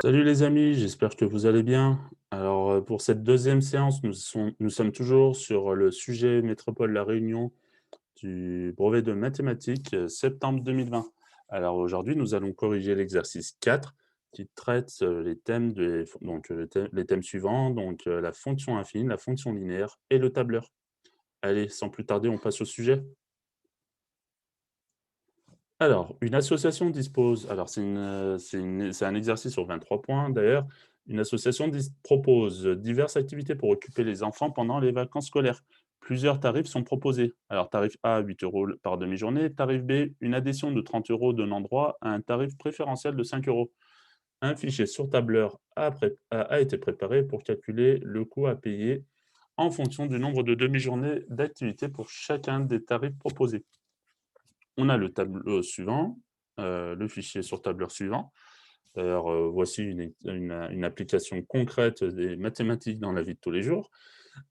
Salut les amis, j'espère que vous allez bien. Alors, pour cette deuxième séance, nous sommes toujours sur le sujet Métropole La Réunion du brevet de mathématiques, septembre 2020. Alors aujourd'hui, nous allons corriger l'exercice 4 qui traite, les thèmes les thèmes suivants, la fonction affine, la fonction linéaire et le tableur. Allez, sans plus tarder, on passe au sujet. Alors, une association dispose alors c'est un exercice sur 23 points d'ailleurs. Une association propose diverses activités pour occuper les enfants pendant les vacances scolaires. Plusieurs tarifs sont proposés. Alors tarif A, 8 € par demi-journée, tarif B, une adhésion de 30 € donnant droit à un tarif préférentiel de 5 €. Un fichier sur tableur a été préparé pour calculer le coût à payer en fonction du nombre de demi-journées d'activité pour chacun des tarifs proposés. On a le tableau suivant, le fichier sur tableur suivant. D'ailleurs, voici une application concrète des mathématiques dans la vie de tous les jours.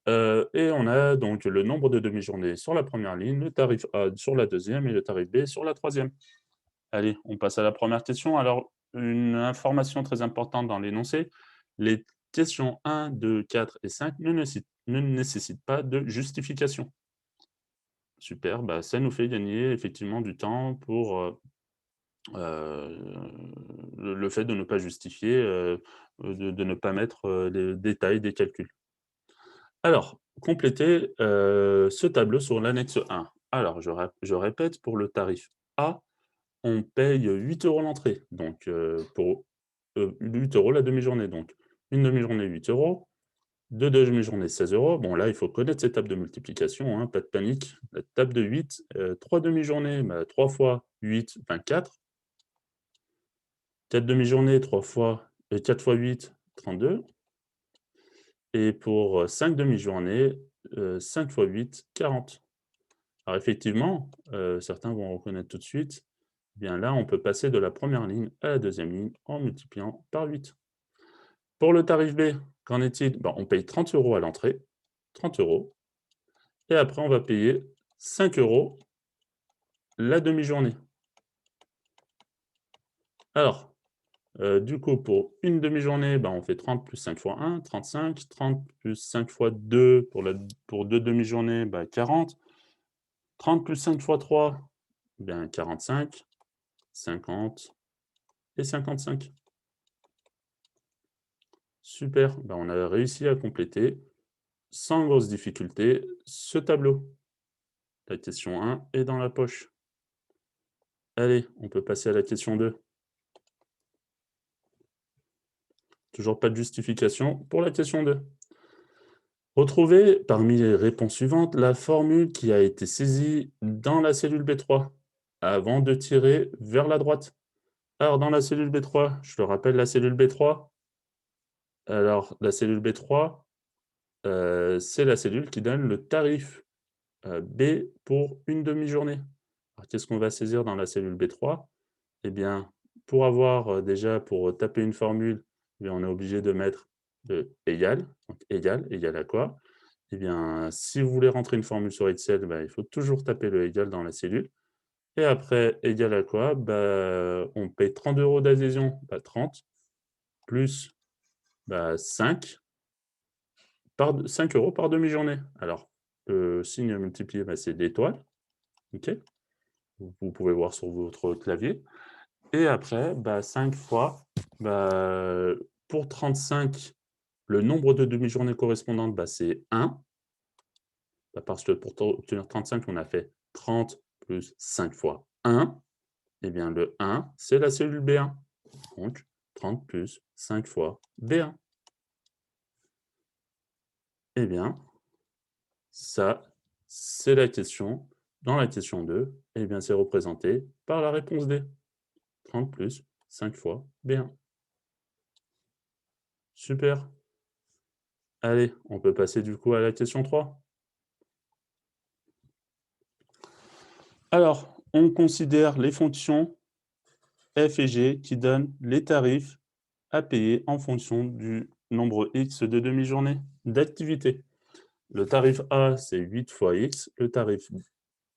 Et on a donc le nombre de demi-journées sur la première ligne, le tarif A sur la deuxième et le tarif B sur la troisième. Allez, on passe à la première question. Alors, une information très importante dans l'énoncé, les questions 1, 2, 4 et 5 ne nécessitent pas de justification. Super, bah, ça nous fait gagner effectivement du temps pour, le fait de ne pas justifier, de ne pas mettre, les détails des calculs. Alors, compléter, ce tableau sur l'annexe 1. Alors je répète, pour le tarif A, on paye 8 € l'entrée, donc pour, 8 € la demi-journée, donc une demi-journée 8 €, 2 demi-journées 16 €. Bon là, il faut connaître ces tables de multiplication, hein, pas de panique. La table de 8, 3 demi-journées, bah, 3 fois 8, 24. 4 demi-journées, 3 fois 4 fois 8, 32. Et pour, 5 demi-journées, 5 fois 8, 40. Alors effectivement, certains vont reconnaître tout de suite, eh bien là, on peut passer de la première ligne à la deuxième ligne en multipliant par 8. Pour le tarif B, qu'en est-il? Ben, on paye 30 € à l'entrée, 30 € et après on va payer 5 € la demi-journée. Alors, du coup, pour une demi-journée, ben, on fait 30 plus 5 fois 1, 35. 30 plus 5 fois 2 pour 2 demi-journées, bah, 40. 30 plus 5 fois 3, bien 45, 50 et 55. Super, ben, on a réussi à compléter sans grosse difficulté ce tableau. La question 1 est dans la poche. Allez, on peut passer à la question 2. Toujours pas de justification pour la question 2. Retrouvez parmi les réponses suivantes la formule qui a été saisie dans la cellule B3 avant de tirer vers la droite. Alors dans la cellule B3, je te rappelle la cellule B3. Alors la cellule B3, c'est la cellule qui donne le tarif, B pour une demi-journée. Alors qu'est-ce qu'on va saisir dans la cellule B3? Eh bien, pour avoir, déjà pour taper une formule, eh bien on est obligé de mettre égal, donc égal, égal à quoi? Eh bien, si vous voulez rentrer une formule sur Excel, bah, il faut toujours taper le égal dans la cellule et après égal à quoi? Bah, on paye 30 € d'adhésion, bah, 30 plus, bah, 5 € par demi-journée. Alors, le signe multiplié, bah, c'est l'étoile, OK? Vous pouvez voir sur votre clavier et après, bah, 5 fois, bah, pour 35, le nombre de demi-journées correspondantes, bah, c'est 1. Bah, parce que pour obtenir 35, on a fait 30 plus 5 fois 1. Eh bien, le 1, c'est la cellule B1. Donc, 30 plus 5 fois B1. Eh bien, ça, c'est la question. Dans la question 2, eh bien, c'est représenté par la réponse D. 30 plus 5 fois B1. Super. Allez, on peut passer du coup à la question 3. Alors, on considère les fonctions f et g qui donnent les tarifs à payer en fonction du nombre x de demi-journées d'activité. Le tarif A, c'est 8 fois x. Le tarif,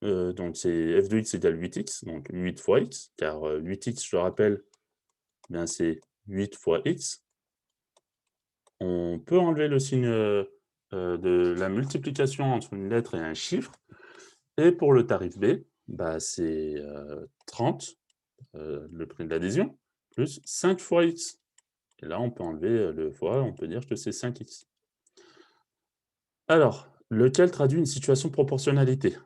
donc c'est f de x égale 8x, donc 8 fois x, car 8x, je le rappelle, bien c'est 8 fois x. On peut enlever le signe, de la multiplication entre une lettre et un chiffre. Et pour le tarif B, bah, c'est, 30, le prix de l'adhésion, plus 5 fois x. Et là, on peut enlever, le fois, on peut dire que c'est 5x. Alors, lequel traduit une situation de proportionnalité?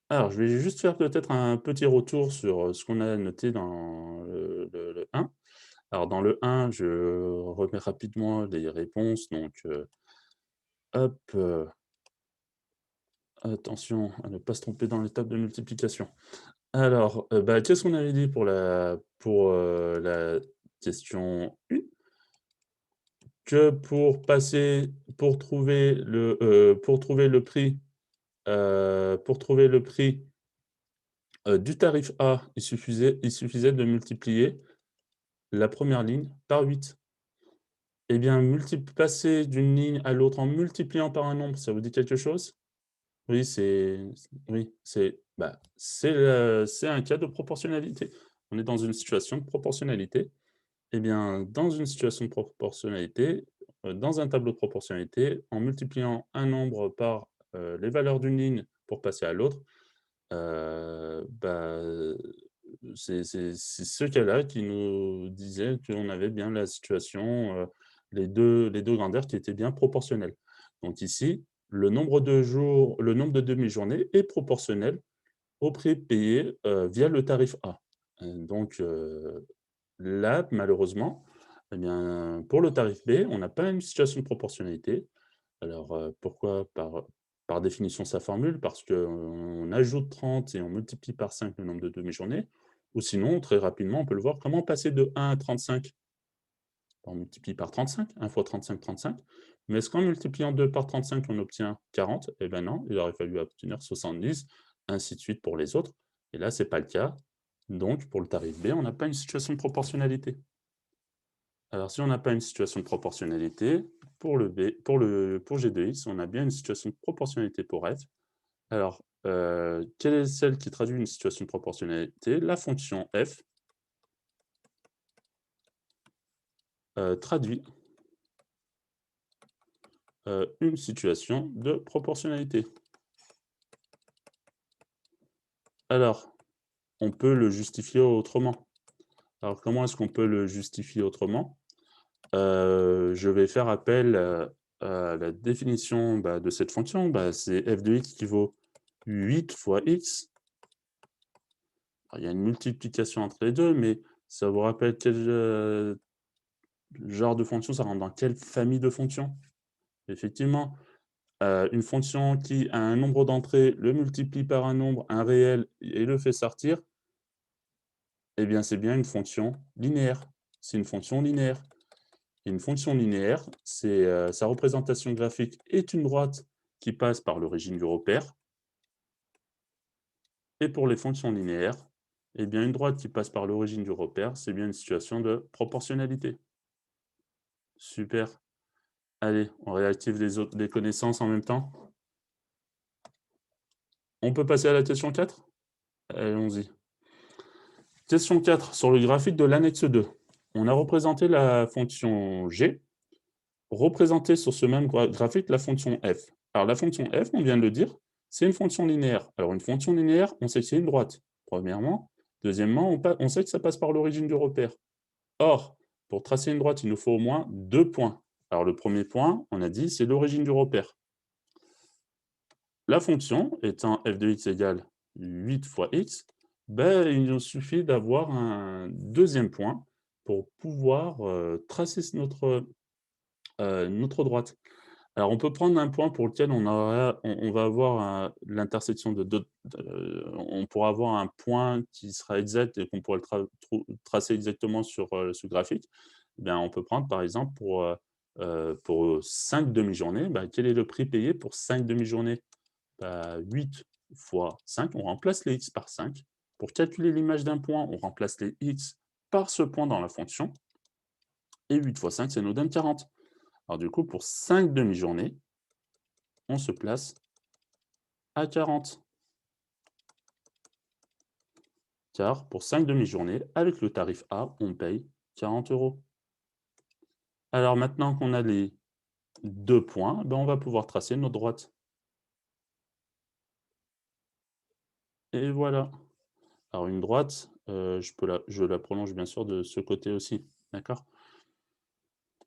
Alors, je vais juste faire peut-être un petit retour sur, ce qu'on a noté dans le 1. Alors dans le 1, je remets rapidement les réponses, donc hop, attention à ne pas se tromper dans l'étape de multiplication. Alors, bah, qu'est-ce qu'on avait dit pour la question 1? Que pour trouver le prix, du tarif A, il suffisait de multiplier la première ligne par 8. Eh bien, passer d'une ligne à l'autre en multipliant par un nombre, ça vous dit quelque chose? Oui, c'est un cas de proportionnalité. On est dans une situation de proportionnalité. Eh bien, dans une situation de proportionnalité, dans un tableau de proportionnalité, en multipliant un nombre par, les valeurs d'une ligne pour passer à l'autre, bah, c'est ce cas-là qui nous disait qu'on avait bien la situation, les deux grandeurs qui étaient bien proportionnelles. Donc ici, le nombre de demi-journées est proportionnel au prix payé, via le tarif A. Donc là, malheureusement, eh bien, pour le tarif B, on n'a pas une situation de proportionnalité. Alors, pourquoi? Par définition, sa formule, parce qu'on ajoute 30 et on multiplie par 5 le nombre de demi-journées, ou sinon, très rapidement, on peut le voir, comment passer de 1 à 35? On multiplie par 35, 1 fois 35, 35. Mais est-ce qu'en multipliant 2 par 35, on obtient 40? Eh bien non, il aurait fallu obtenir 70, ainsi de suite pour les autres. Et là, ce n'est pas le cas. Donc, pour le tarif B, on n'a pas une situation de proportionnalité. Alors, si on n'a pas une situation de proportionnalité, pour G de X, on a bien une situation de proportionnalité pour F. Alors, quelle est celle qui traduit une situation de proportionnalité? La fonction F traduit une situation de proportionnalité. Alors, on peut le justifier autrement. Alors, comment est-ce qu'on peut le justifier autrement? Je vais faire appel, à la définition, bah, de cette fonction. Bah, c'est f de x qui vaut 8 fois x. Alors, il y a une multiplication entre les deux, mais ça vous rappelle quel, genre de fonction? Ça rentre dans quelle famille de fonctions? Effectivement, une fonction qui a un nombre d'entrées, le multiplie par un nombre, un réel et le fait sortir, eh bien, c'est bien une fonction linéaire. C'est une fonction linéaire. Et une fonction linéaire, c'est, sa représentation graphique est une droite qui passe par l'origine du repère. Et pour les fonctions linéaires, eh bien, une droite qui passe par l'origine du repère, c'est bien une situation de proportionnalité. Super. Allez, on réactive les connaissances en même temps. On peut passer à la question 4? Allons-y. Question 4, sur le graphique de l'annexe 2. On a représenté la fonction g, représenté sur ce même graphique la fonction f. Alors la fonction f, on vient de le dire, c'est une fonction linéaire. Alors une fonction linéaire, on sait que c'est une droite, premièrement. Deuxièmement, on sait que ça passe par l'origine du repère. Or, pour tracer une droite, il nous faut au moins 2 points. Alors le premier point, on a dit, c'est l'origine du repère. La fonction étant f de x égale 8 fois x, ben, il nous suffit d'avoir un deuxième point pour pouvoir tracer notre droite. Alors on peut prendre un point pour lequel on va avoir l'intersection de deux, on pourra avoir un point qui sera exact et qu'on pourra le tracer exactement sur ce graphique. Eh bien, on peut prendre par exemple pour 5 demi-journées, ben, quel est le prix payé pour 5 demi-journées? 8 fois 5, on remplace les x par 5. Pour calculer l'image d'un point, on remplace les x par ce point dans la fonction. Et 8 fois 5, ça nous donne 40. Alors du coup, pour 5 demi-journées, on se place à 40. Car pour 5 demi-journées, avec le tarif A, on paye 40 €. Alors maintenant qu'on a les 2 points, ben, on va pouvoir tracer notre droite. Et voilà. Alors une droite, je la prolonge bien sûr de ce côté aussi, d'accord?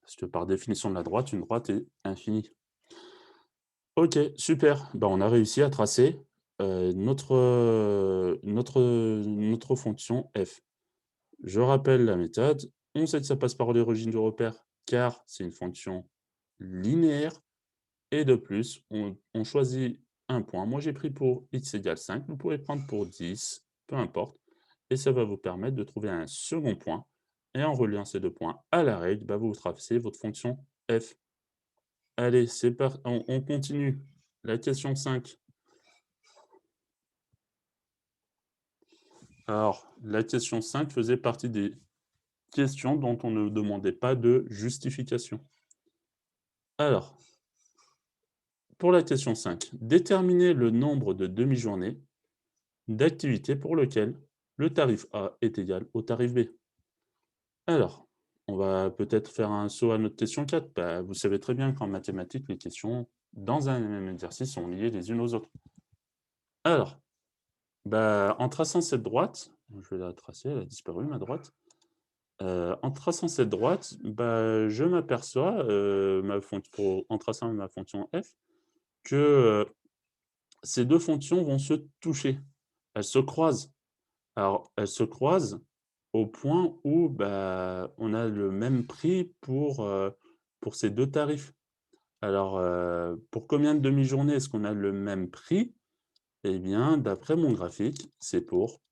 Parce que par définition de la droite, une droite est infinie. OK, super. Bah, on a réussi à tracer, notre fonction f. Je rappelle la méthode. On sait que ça passe par l'origine du repère, car c'est une fonction linéaire et de plus, on choisit un point. Moi, j'ai pris pour x égale 5. Vous pouvez prendre pour 10, peu importe, et ça va vous permettre de trouver un second point et en reliant ces 2 points à la règle, bah, vous tracez votre fonction f. Allez, c'est parti. On continue. La question 5. Alors, la question 5 faisait partie des questions dont on ne demandait pas de justification. Alors, pour la question 5, déterminer le nombre de demi-journées d'activité pour lequel le tarif A est égal au tarif B. Alors, on va peut-être faire un saut à notre question 4. Bah, vous savez très bien qu'en mathématiques, les questions dans un même exercice sont liées les unes aux autres. Alors, bah, en traçant cette droite, je vais la tracer, elle a disparu ma droite. En traçant cette droite, bah, je m'aperçois, en traçant ma fonction f, que, ces 2 fonctions vont se toucher. Elles se croisent. Alors, elles se croisent au point où, bah, on a le même prix pour ces 2 tarifs. Alors, pour combien de demi-journées est-ce qu'on a le même prix? Eh bien, d'après mon graphique, c'est pour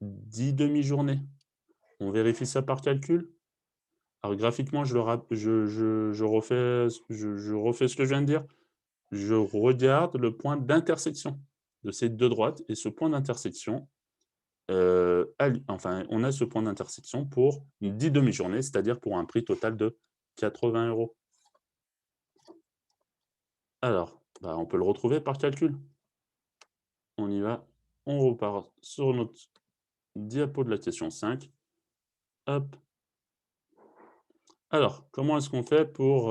10 demi-journées. On vérifie ça par calcul? Alors graphiquement, je refais ce que je viens de dire. Je regarde le point d'intersection de ces 2 droites et ce point d'intersection, on a ce point d'intersection pour 10 demi-journées, c'est-à-dire pour un prix total de 80 €. Alors, bah, on peut le retrouver par calcul. On y va, on repart sur notre diapo de la question 5. Hop. Alors, comment est-ce qu'on fait pour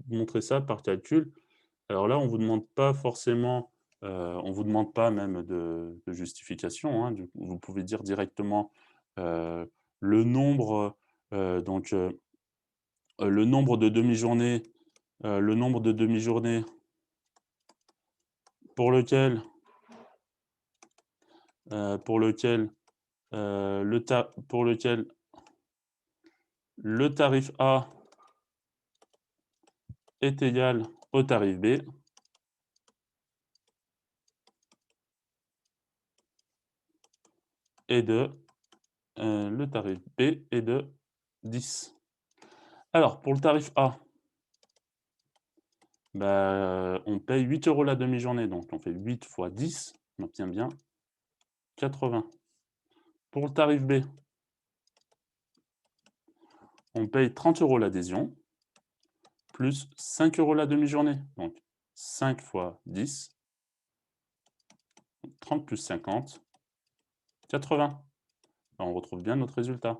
montrer ça par calcul? Alors là, on vous demande pas forcément, on vous demande pas même de justification, hein, vous pouvez dire directement, heu, le nombre, donc le nombre de demi-journées, pour lequel, pour lequel, pour lequel le tarif A est égal au tarif B et le tarif B est de 10. Alors pour le tarif A, bah, on paye 8 € la demi-journée, donc on fait 8 fois 10, on obtient bien 80. Pour le tarif B, on paye 30 € l'adhésion, plus 5 € la demi-journée, donc 5 fois 10, 30 plus 50, 80. On retrouve bien notre résultat.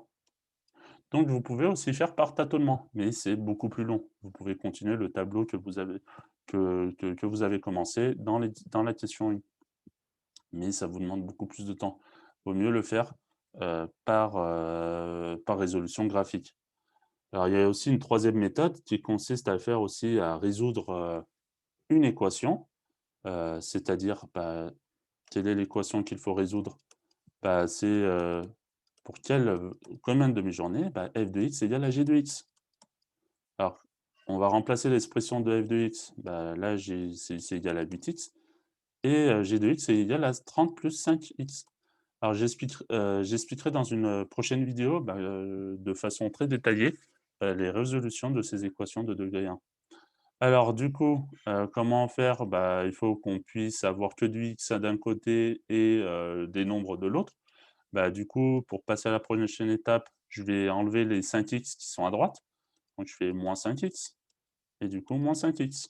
Donc vous pouvez aussi faire par tâtonnement, mais c'est beaucoup plus long. Vous pouvez continuer le tableau que vous avez commencé dans la question 1, mais ça vous demande beaucoup plus de temps. Vaut mieux le faire, par résolution graphique. Alors il y a aussi une troisième méthode qui consiste à faire aussi à résoudre, une équation, c'est-à-dire, bah, quelle est l'équation qu'il faut résoudre? Bah, c'est, pour combien de demi-journées? Bah, f de x égale à g de x. Alors, on va remplacer l'expression de f de x, bah, là, c'est égal à 8x et g de x est égal à 30 plus 5x. Alors j'expliquerai dans une, prochaine vidéo, bah, de façon très détaillée, les résolutions de ces équations de degré 1. Alors du coup, comment faire? Bah, il faut qu'on puisse avoir que du x d'un côté et des nombres de l'autre. Bah, du coup, pour passer à la prochaine étape, je vais enlever les 5x qui sont à droite. Donc je fais -5x et du coup -5x.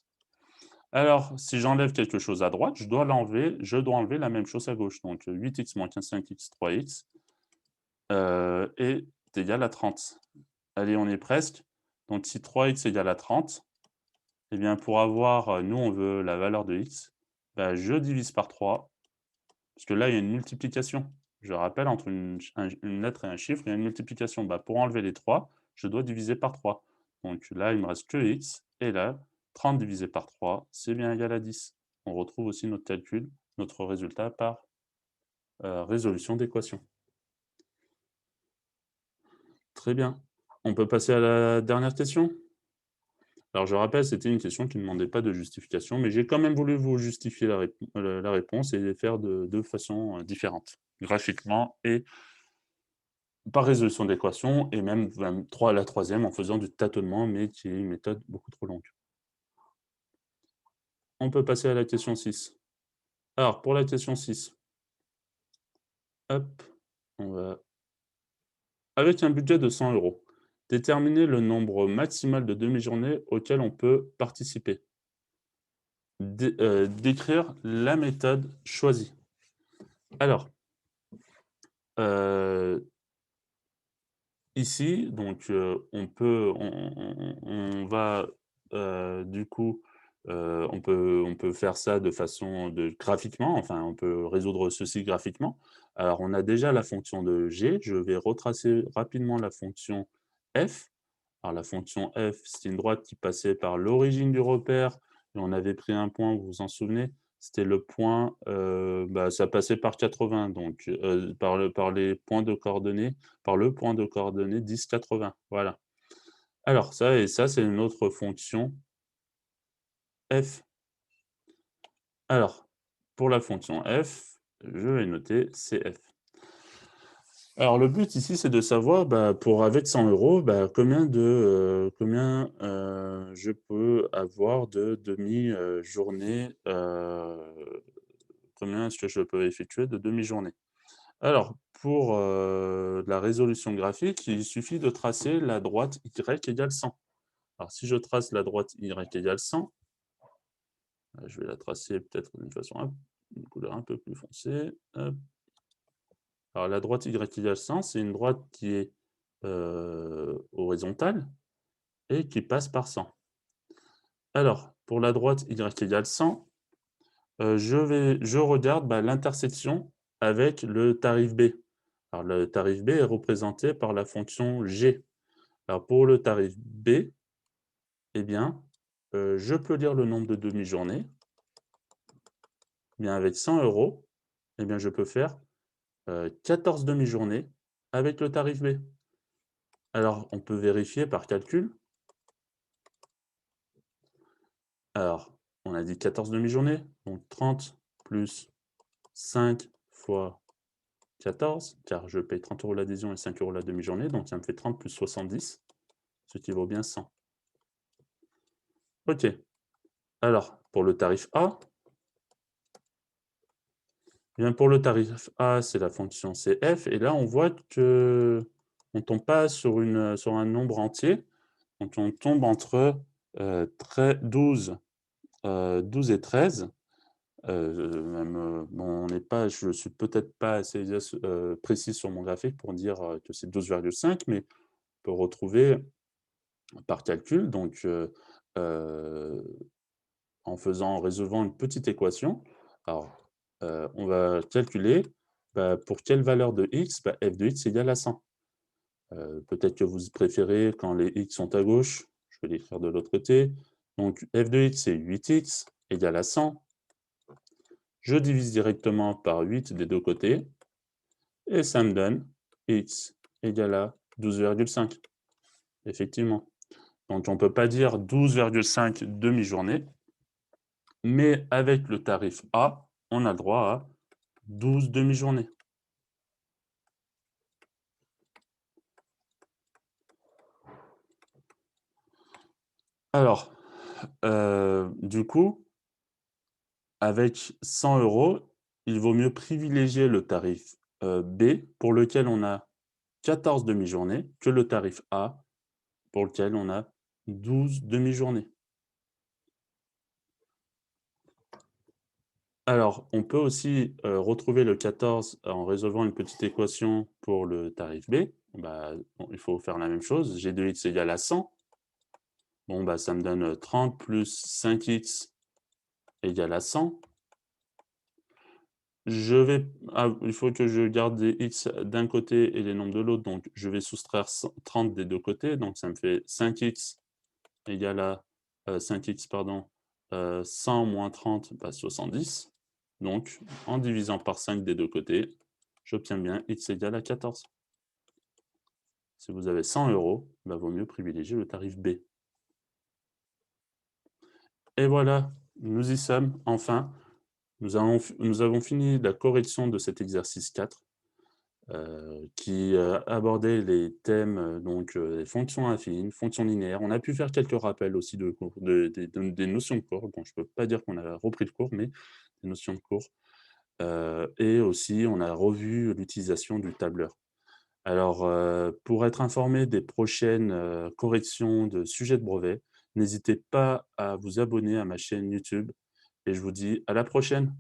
Alors, si j'enlève quelque chose à droite, je dois enlever la même chose à gauche. Donc 8x moins 5x, 3x, et est égal à 30. Allez, on est presque. Donc si 3x égale à 30, eh bien pour avoir, nous on veut la valeur de x, bah, je divise par 3, parce que là il y a une multiplication. Je rappelle, entre une lettre et un chiffre, il y a une multiplication. Bah, pour enlever les 3, je dois diviser par 3. Donc là, il me reste que x, et là, 30 divisé par 3, c'est bien égal à 10. On retrouve aussi notre calcul, notre résultat par résolution d'équation. Très bien. On peut passer à la dernière question? Alors je rappelle, c'était une question qui ne demandait pas de justification, mais j'ai quand même voulu vous justifier la réponse et les faire de façon différente, graphiquement et par résolution d'équation, et même la troisième en faisant du tâtonnement, mais qui est une méthode beaucoup trop longue. On peut passer à la question 6. Alors pour la question 6, hop, on va avec un budget de 100 €, déterminer le nombre maximal de demi-journées auxquelles on peut participer. Décrire la méthode choisie. Alors, ici, donc, on va, du coup, on peut faire ça de façon graphiquement, enfin, on peut résoudre ceci graphiquement. Alors, on a déjà la fonction de g, je vais retracer rapidement la fonction f. Alors la fonction f, c'est une droite qui passait par l'origine du repère et on avait pris un point, vous vous en souvenez? C'était le point, bah, ça passait par 80, donc par les points de coordonnées, par le point de coordonnées 10, 80, voilà. Alors ça, c'est une autre fonction f. Alors, pour la fonction f, je vais noter cf. Alors le but ici, c'est de savoir, bah, avec 100 €, bah, combien je peux avoir de demi-journées, combien est-ce que je peux effectuer de demi-journées? Alors pour, la résolution graphique, il suffit de tracer la droite y égale 100. Alors si je trace la droite y égale 100, je vais la tracer peut-être d'une façon une couleur un peu plus foncée, hop. Alors la droite y égale 100, c'est une droite qui est, horizontale et qui passe par 100. Alors, pour la droite y égale 100, je regarde, bah, l'intersection avec le tarif B. Alors le tarif B est représenté par la fonction G. Alors pour le tarif B, eh bien, je peux lire le nombre de demi-journées. Eh bien avec 100 €, eh bien je peux faire, 14 demi-journées avec le tarif B. Alors on peut vérifier par calcul. Alors, on a dit 14 demi-journées, donc 30 plus 5 fois 14, car je paye 30 € l'adhésion et 5 € la demi-journée, donc ça me fait 30 plus 70, ce qui vaut bien 100. OK. Alors, pour le tarif A, eh bien pour le tarif A, c'est la fonction CF, et là, on voit qu'on ne tombe pas sur un nombre entier, donc on tombe entre 12 et 13. Même, bon, on n'est pas je suis peut-être pas assez précis sur mon graphique pour dire, que c'est 12,5, mais on peut retrouver par calcul, donc en résolvant une petite équation. Alors, on va calculer, bah, pour quelle valeur de x, bah, f de x égale à 100. Peut-être que vous préférez quand les x sont à gauche, je vais l'écrire de l'autre côté. Donc f de x, c'est 8x égale à 100. Je divise directement par 8 des deux côtés et ça me donne x égale à 12,5. Effectivement. Donc on ne peut pas dire 12,5 demi-journées, mais avec le tarif A, on a le droit à 12 demi-journées. Alors, du coup, avec 100 €, il vaut mieux privilégier le tarif B, pour lequel on a 14 demi-journées, que le tarif A, pour lequel on a 12 demi-journées. Alors, on peut aussi, retrouver le 14 en résolvant une petite équation pour le tarif B. Bah, bon, il faut faire la même chose, g de x égale à 100. Bon, bah, ça me donne, 30 plus 5x égale à 100. Il faut que je garde des x d'un côté et les nombres de l'autre, donc je vais soustraire 30 des 2 côtés, donc ça me fait 5x égale à, 5x pardon, 100 moins 30, bah, 70. Donc en divisant par 5 des 2 côtés, j'obtiens bien x égale à 14. Si vous avez 100 €, bah, vaut mieux privilégier le tarif B. Et voilà, nous y sommes, enfin. Nous avons fini la correction de cet exercice 4. Qui, abordait les thèmes, donc, les fonctions affines, fonctions linéaires. On a pu faire quelques rappels aussi de cours des notions de cours, donc je ne peux pas dire qu'on a repris le cours, mais des notions de cours. Et aussi on a revu l'utilisation du tableur. Alors, pour être informé des prochaines, corrections de sujets de brevet, n'hésitez pas à vous abonner à ma chaîne YouTube et je vous dis à la prochaine.